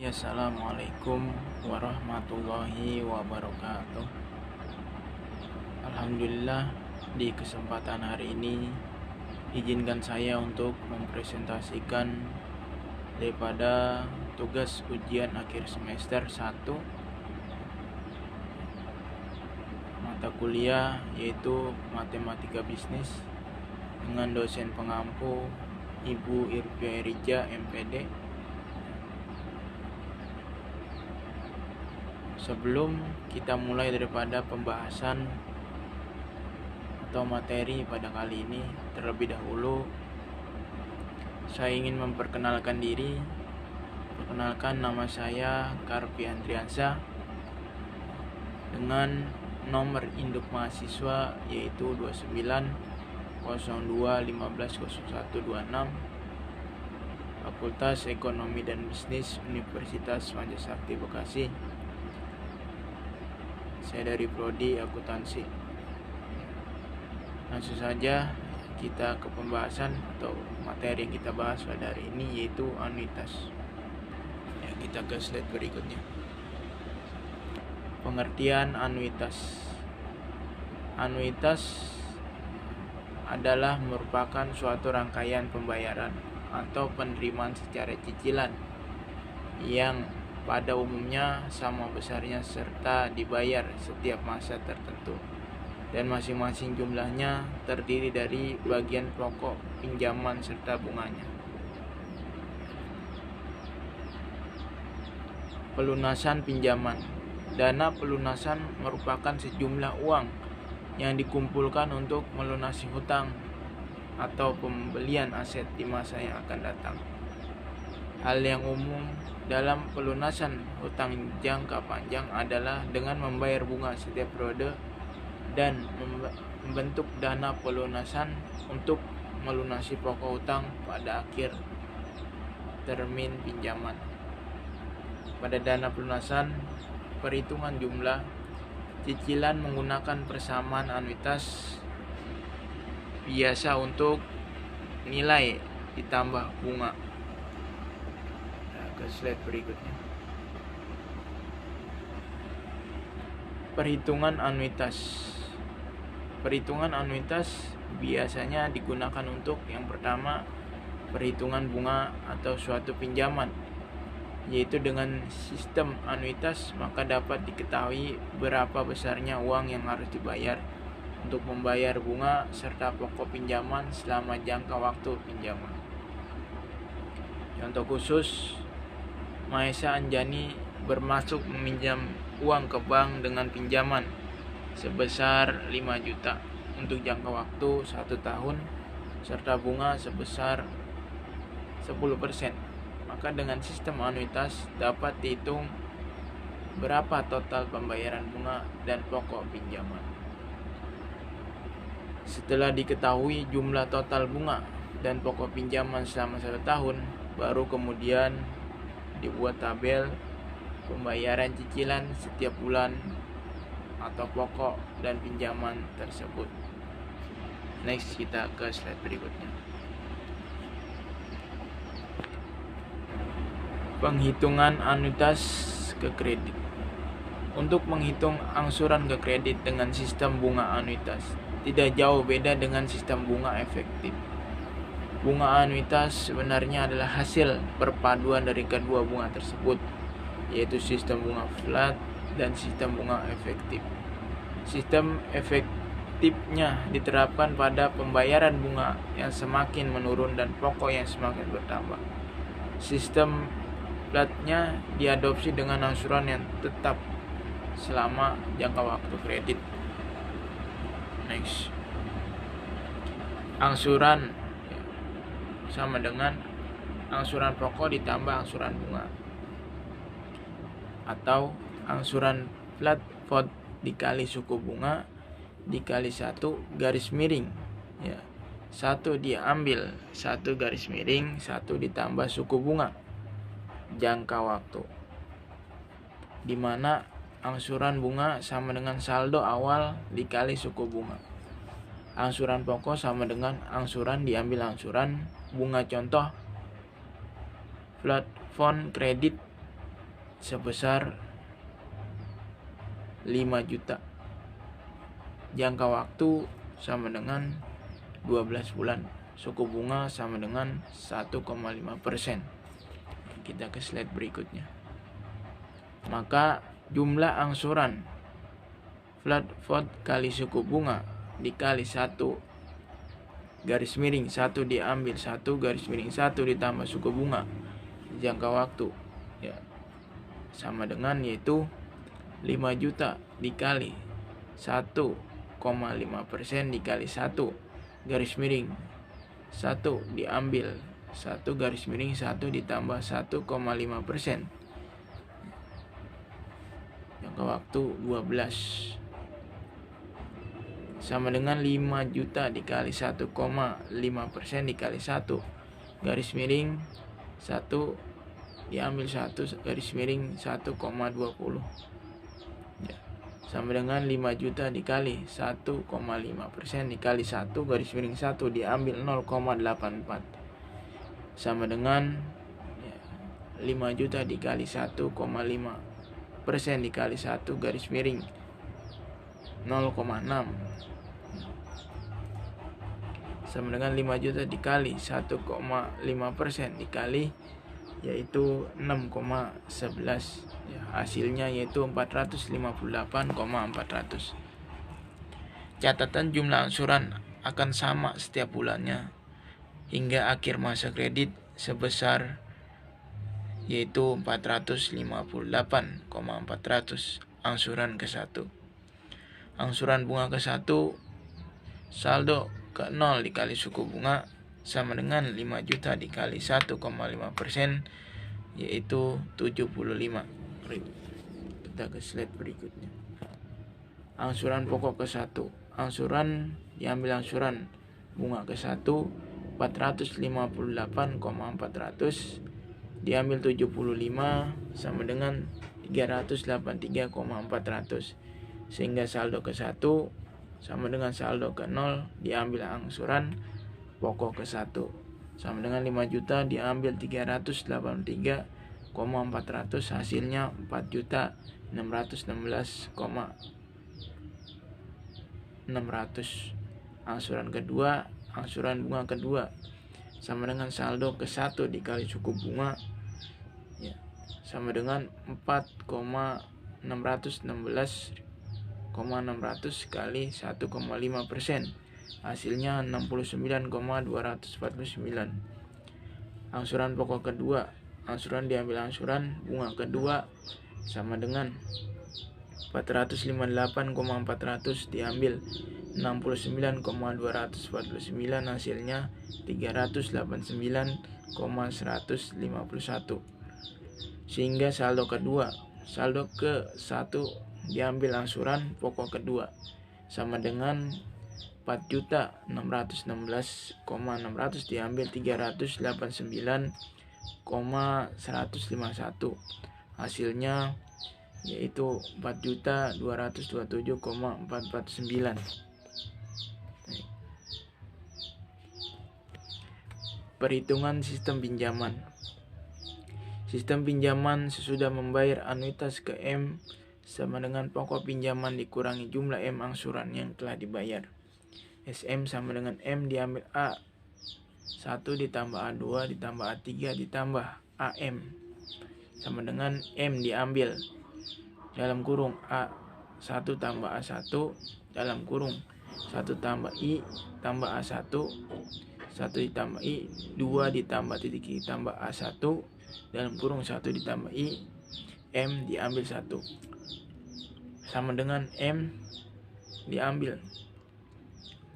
Assalamualaikum warahmatullahi wabarakatuh. Alhamdulillah, di kesempatan hari ini izinkan saya untuk mempresentasikan daripada tugas ujian akhir semester 1 mata kuliah, yaitu Matematika Bisnis, dengan dosen pengampu Ibu Irfia Erija, MPD. Sebelum kita mulai daripada pembahasan atau materi pada kali ini, terlebih dahulu saya ingin memperkenalkan diri. Perkenalkan, nama saya Karpi Andriansyah dengan nomor induk mahasiswa yaitu 2902150126, Fakultas Ekonomi dan Bisnis Universitas Majesakti Bekasi. Saya dari prodi akuntansi. Langsung saja kita ke pembahasan atau materi yang kita bahas pada hari ini, yaitu anuitas. Ya, kita ke slide berikutnya. Pengertian anuitas. Anuitas adalah merupakan suatu rangkaian pembayaran atau penerimaan secara cicilan yang pada umumnya sama besarnya serta dibayar setiap masa tertentu, dan masing-masing jumlahnya terdiri dari bagian pokok pinjaman serta bunganya. Pelunasan pinjaman. Dana pelunasan merupakan sejumlah uang yang dikumpulkan untuk melunasi hutang atau pembelian aset di masa yang akan datang. Hal yang umum dalam pelunasan hutang jangka panjang adalah dengan membayar bunga setiap periode dan membentuk dana pelunasan untuk melunasi pokok hutang pada akhir termin pinjaman. Pada dana pelunasan, perhitungan jumlah cicilan menggunakan persamaan anuitas biasa untuk nilai ditambah bunga. Ke slide berikutnya. Perhitungan anuitas. Perhitungan anuitas biasanya digunakan untuk yang pertama, perhitungan bunga atau suatu pinjaman, yaitu dengan sistem anuitas maka dapat diketahui berapa besarnya uang yang harus dibayar untuk membayar bunga serta pokok pinjaman selama jangka waktu pinjaman. Contoh khusus, Maesa Anjani bermaksud meminjam uang ke bank dengan pinjaman sebesar 5 juta untuk jangka waktu 1 tahun serta bunga sebesar 10%. Maka dengan sistem anuitas dapat dihitung berapa total pembayaran bunga dan pokok pinjaman. Setelah diketahui jumlah total bunga dan pokok pinjaman selama 1 tahun, baru kemudian dibuat tabel pembayaran cicilan setiap bulan atau pokok dan pinjaman tersebut. Next, kita ke slide berikutnya. Penghitungan anuitas ke kredit. Untuk menghitung angsuran ke kredit dengan sistem bunga anuitas tidak jauh beda dengan sistem bunga efektif. Bunga anuitas sebenarnya adalah hasil perpaduan dari kedua bunga tersebut, yaitu sistem bunga flat dan sistem bunga efektif. Sistem efektifnya diterapkan pada pembayaran bunga yang semakin menurun dan pokok yang semakin bertambah. Sistem flatnya diadopsi dengan angsuran yang tetap selama jangka waktu kredit. Next. Angsuran sama dengan angsuran pokok ditambah angsuran bunga, atau angsuran flat font dikali suku bunga dikali 1 garis miring, ya, 1 diambil 1 garis miring 1 ditambah suku bunga jangka waktu, di mana angsuran bunga sama dengan saldo awal dikali suku bunga. Angsuran pokok sama dengan angsuran diambil angsuran bunga. Contoh, flat font kredit sebesar 5 juta. Jangka waktu sama dengan 12 bulan. Suku bunga sama dengan 1,5%. Kita ke slide berikutnya. Maka jumlah angsuran flat vote kali suku bunga dikali 1 garis miring 1 diambil 1 garis miring 1 ditambah suku bunga jangka waktu ya, sama dengan yaitu 5 juta dikali 1,5% dikali 1 garis miring 1 diambil 1 garis miring 1 ditambah 1,5%, jangka waktu 12, sama dengan 5 juta dikali 1,5% dikali 1 garis miring 1 diambil 1 garis miring 1,20 ya, sama dengan 5 juta dikali 1,5% dikali 1 garis miring 1 diambil 0,84 sama dengan ya, 5 juta dikali 1,5% dikali 1 garis miring 0,6 sama dengan 5 juta dikali 1,5% dikali yaitu 6,11 ya, hasilnya yaitu 458,400. Catatan jumlah angsuran akan sama setiap bulannya hingga akhir masa kredit sebesar yaitu 458,400 angsuran ke-1. Angsuran bunga ke-1 saldo ke-0 dikali suku bunga sama dengan 5 juta dikali 1,5% yaitu 75. Kita ke slide berikutnya. Angsuran pokok ke-1. Angsuran diambil angsuran bunga ke-1 458,400 diambil 75 sama dengan 383,400 sehingga saldo ke-1 sama dengan saldo ke-0 diambil angsuran pokok ke-1 sama dengan 5 juta diambil 383,400 hasilnya 4.616,600. Angsuran kedua, angsuran bunga kedua sama dengan saldo ke-1 dikali suku bunga ya, sama dengan 4.616,600 kali 1,5%, hasilnya 69,249. Angsuran pokok kedua, angsuran diambil angsuran bunga kedua sama dengan 458,400 diambil 69,249 hasilnya 389,151 sehingga saldo kedua, saldo ke-1 diambil angsuran pokok kedua sama dengan 4.616,600 diambil 389,151 hasilnya yaitu 4.227,449. Perhitungan sistem pinjaman. Sistem pinjaman sesudah membayar anuitas ke M sama dengan pokok pinjaman dikurangi jumlah M angsuran yang telah dibayar. SM sama dengan M diambil A 1 ditambah A2 ditambah A3 ditambah AM sama dengan M diambil dalam kurung A1 tambah A1 dalam kurung 1 tambah I tambah A1 1 ditambah I 2 ditambah titik ditambah A1 dalam kurung 1 ditambah I M diambil 1 sama dengan M diambil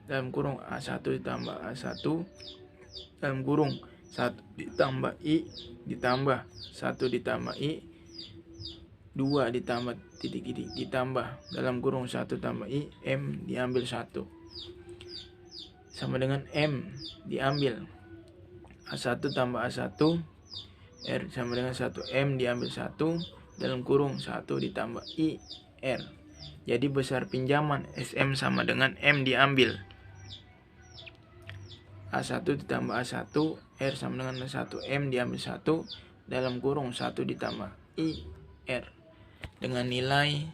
dalam kurung A1 ditambah A1 dalam kurung 1 ditambah I ditambah 1 ditambah I 2 ditambah titik-titik ditambah dalam kurung 1 tambah I M diambil 1 sama dengan M diambil A1 tambah A1 R sama dengan 1 M diambil 1 dalam kurung 1 ditambah I R. Jadi besar pinjaman SM sama dengan M diambil A1 ditambah A1 R sama dengan 1 M diambil 1 dalam kurung 1 ditambah I IR dengan nilai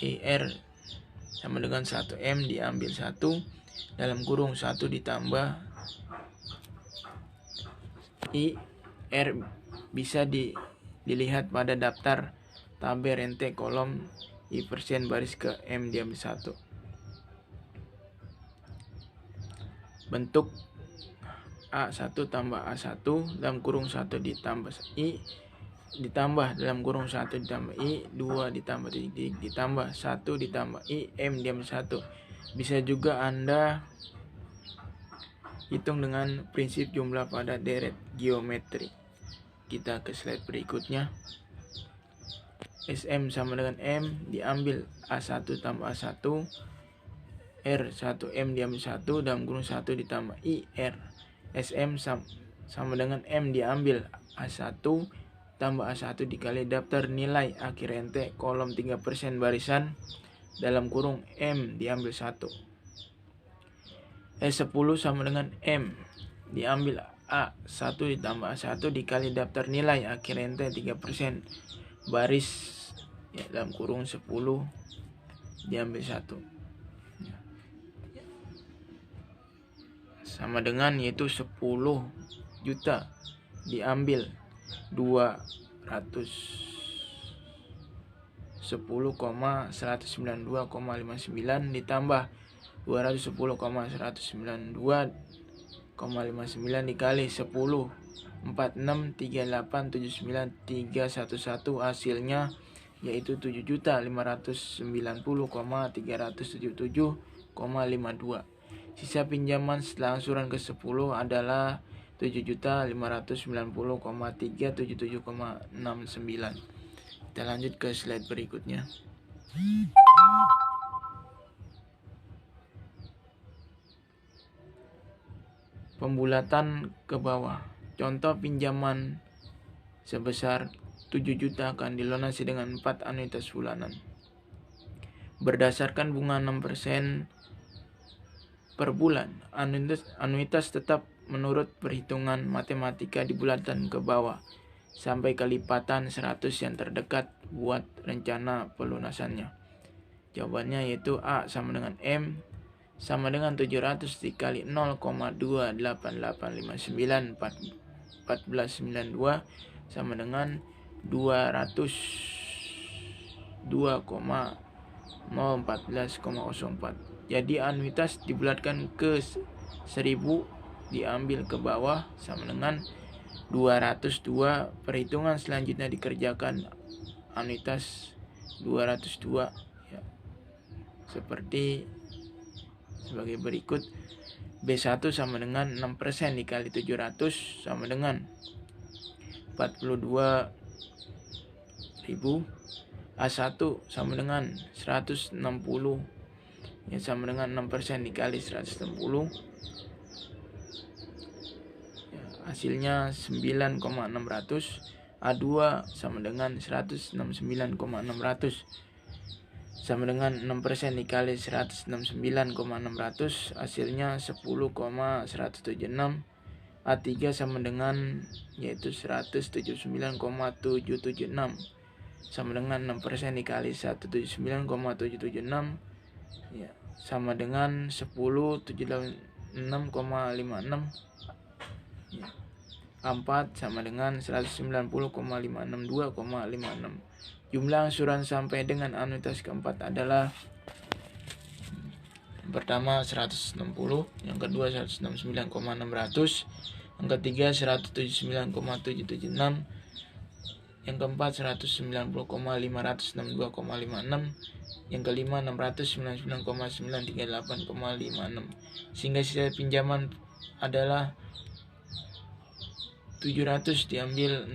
IR sama dengan 1M diambil 1 dalam kurung 1 ditambah IR bisa dilihat pada daftar tabel rente kolom I persen baris ke M diambil 1. Bentuk A1 tambah A1 dalam kurung 1 ditambah I ditambah dalam kurung 1 ditambah I 2 ditambah titik ditambah 1 ditambah I M diambil 1. Bisa juga Anda hitung dengan prinsip jumlah pada deret geometri. Kita ke slide berikutnya. SM sama dengan M diambil A1 tambah A1 R1M diambil 1 dalam kurung 1 ditambah IR. SM sama dengan M diambil A1 tambah A1 dikali daftar nilai akhir rente kolom 3% barisan dalam kurung M diambil 1. S10 sama dengan M diambil A1 ditambah A1 dikali daftar nilai akhir rente 3% baris dalam kurung 10 diambil 1 sama dengan yaitu 10 juta diambil 210,192,59 ditambah 210,192,59 dikali 10 463879,311 hasilnya yaitu 7.590,377,52. Sisa pinjaman setelah angsuran ke-10 adalah 7.590,377,69. Kita lanjut ke slide berikutnya. Pembulatan ke bawah. Contoh pinjaman sebesar 7 juta akan dilunasi dengan 4 anuitas bulanan. Berdasarkan bunga 6% per bulan, anuitas tetap menurut perhitungan matematika dibulatkan ke bawah sampai kelipatan 100 yang terdekat buat rencana pelunasannya. Jawabannya yaitu A sama dengan M sama dengan 700 dikali 0,288591492 sama dengan 202,014,04. Jadi anuitas dibulatkan ke 1000 diambil ke bawah sama dengan 202. Perhitungan selanjutnya dikerjakan anuitas 202 ya, seperti sebagai berikut. B1 sama dengan 6% dikali 700 sama dengan 42.000. A1 sama dengan 160 yang sama dengan 6% dikali 160 ya, hasilnya 9,600. A2 sama dengan 169,600 sama dengan 6% dikali 169,600 hasilnya 10,176. A3 sama dengan yaitu 179,776 sama dengan 6% dikali 179,776 ya, sama dengan 1076,56 ya. A4 sama dengan 190,562,56. Jumlah angsuran sampai dengan anuitas keempat adalah yang pertama 160, yang kedua 169,600, yang ketiga 179,776, yang keempat 190,562,56, yang kelima 699,938,56, sehingga sisa pinjaman adalah 700 diambil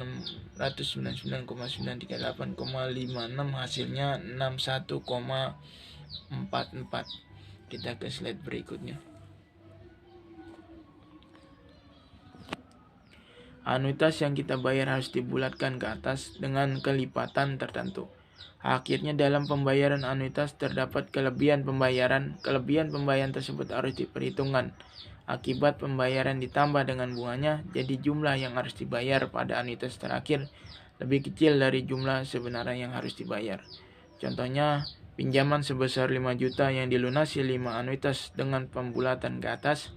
699,938,56 hasilnya 61,44. Kita ke slide berikutnya. Anuitas yang kita bayar harus dibulatkan ke atas dengan kelipatan tertentu. Akhirnya dalam pembayaran anuitas terdapat kelebihan pembayaran. Kelebihan pembayaran tersebut harus diperhitungkan. Akibat pembayaran ditambah dengan bunganya, jadi jumlah yang harus dibayar pada anuitas terakhir lebih kecil dari jumlah sebenarnya yang harus dibayar. Contohnya, pinjaman sebesar 5 juta yang dilunasi 5 anuitas dengan pembulatan ke atas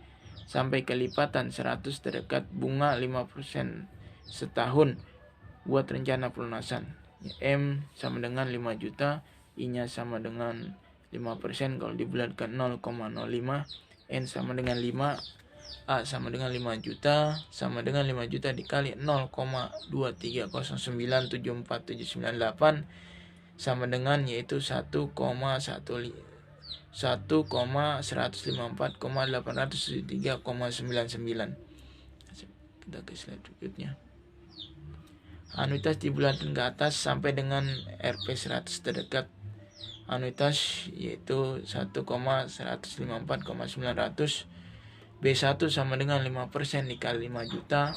sampai kelipatan 100 terdekat bunga 5% setahun buat rencana pelunasan. M sama dengan 5 juta, I-nya sama dengan 5%, kalau dibulatkan 0,05, N sama dengan 5, A sama dengan 5 juta, sama dengan 5 juta dikali 0,230974798 sama dengan yaitu 1,154,873,99. Kita ke slide berikutnya. Anuitas dibulatkan ke atas sampai dengan Rp 100 terdekat. Anuitas yaitu 1,154,900. B1 sama dengan 5% dikali 5 juta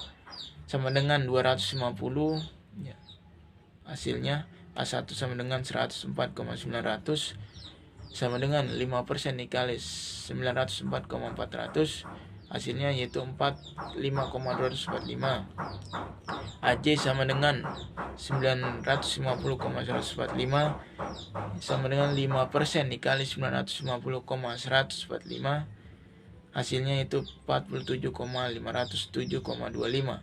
sama dengan 250 ya. Hasilnya A1 sama dengan 104,900 sama dengan 5% dikali 904,400, hasilnya yaitu 45,245. AJ sama dengan 950,145 sama dengan 5% dikali 950,145, hasilnya itu 47,507,25.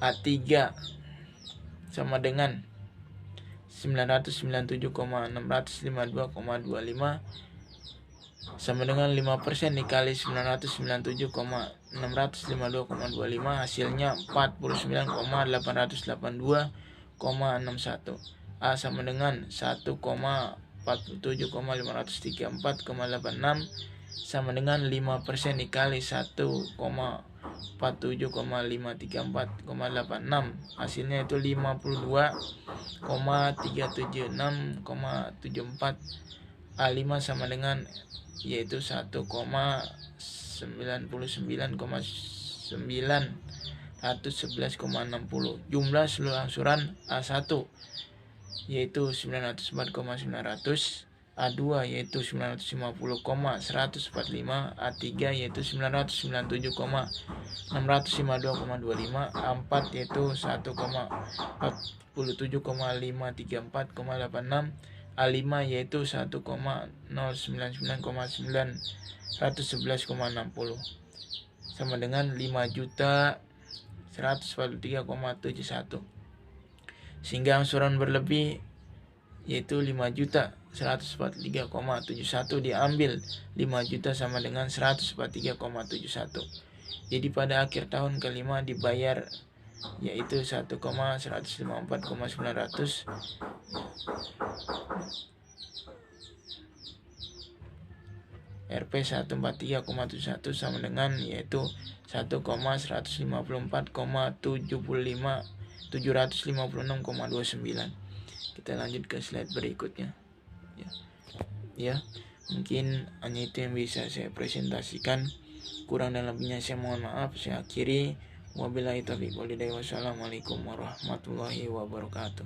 A3 sama dengan 997,652,25 sama dengan 5% dikali 997,652,25, hasilnya 49,882,61. A sama dengan 1,47,534,86 sama dengan 5% dikali 1,47,534,86, hasilnya itu 52,376,74. A5 sama dengan yaitu 1,99,911,60. Jumlah seluruh angsuran A1 yaitu 904,900, A2 yaitu 950,145, A3 yaitu 997,652,25, A4 yaitu 1,47,534,86, A5 yaitu 1,099,911,60 sama dengan 5.143,71, sehingga angsuran berlebih yaitu 5.143,71 diambil 5 juta sama dengan 143,71. Jadi pada akhir tahun kelima dibayar yaitu 1,154,900 Rp 143,71 sama dengan yaitu 1,154,756,29. Kita lanjut ke slide berikutnya. Ya, mungkin hanya itu yang bisa saya presentasikan. Kurang dan lebihnya saya mohon maaf. Saya akhiri. Wabillahi taufiq wal hidayah. Wassalamualaikum warahmatullahi wabarakatuh.